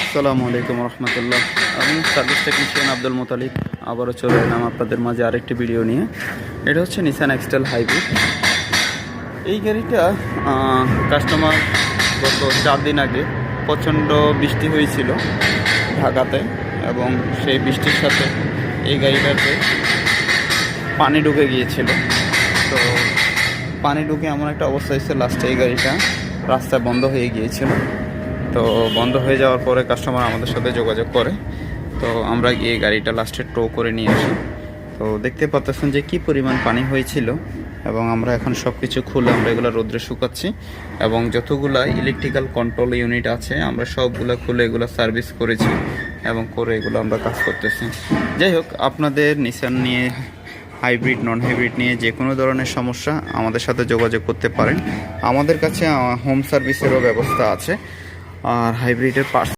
আসসালামু আলাইকুম রহমতুল্লাহ। আমি সার্ভিস টেকনিশিয়ান আব্দুল মোতালিব আবারও চলে এলাম আপনাদের মাঝে আরেকটি ভিডিও নিয়ে। এটা হচ্ছে নিসান এক্সটেল হাইব্রিড। এই গাড়িটা কাস্টমার গত 4 দিন আগে প্রচণ্ড বৃষ্টি হয়েছিল ঢাকাতে, এবং সেই বৃষ্টির সাথে এই গাড়িটাতে পানি ঢুকে গিয়েছিল। তো পানি ঢুকে এমন একটা অবস্থা হয়েছে, লাস্টে এই গাড়িটা রাস্তায় বন্ধ হয়ে গিয়েছিল। তো বন্ধ হয়ে যাওয়ার পরে কাস্টমার আমাদের সাথে যোগাযোগ করে, তো আমরা গিয়ে গাড়িটা লাস্টে টো করে নিয়ে আসি। তো দেখতে পাচ্ছেন যে কি পরিমাণ পানি হয়েছিল, এবং আমরা এখন সব কিছু খুলে আমরা এগুলো রোদ্রে শুকাচ্ছি, এবং যতগুলা ইলেকট্রিক্যাল কন্ট্রোল ইউনিট আছে আমরা সবগুলো খুলে এগুলো সার্ভিস করেছি এবং করে এগুলো আমরা কাজ করতেছি। যাই হোক, আপনাদের নিসান নিয়ে হাইব্রিড নন হাইব্রিড নিয়ে যে কোনো ধরনের সমস্যা আমাদের সাথে যোগাযোগ করতে পারেন। আমাদের কাছে হোম সার্ভিসেরও ব্যবস্থা আছে, আর হাইব্রিডের পার্টস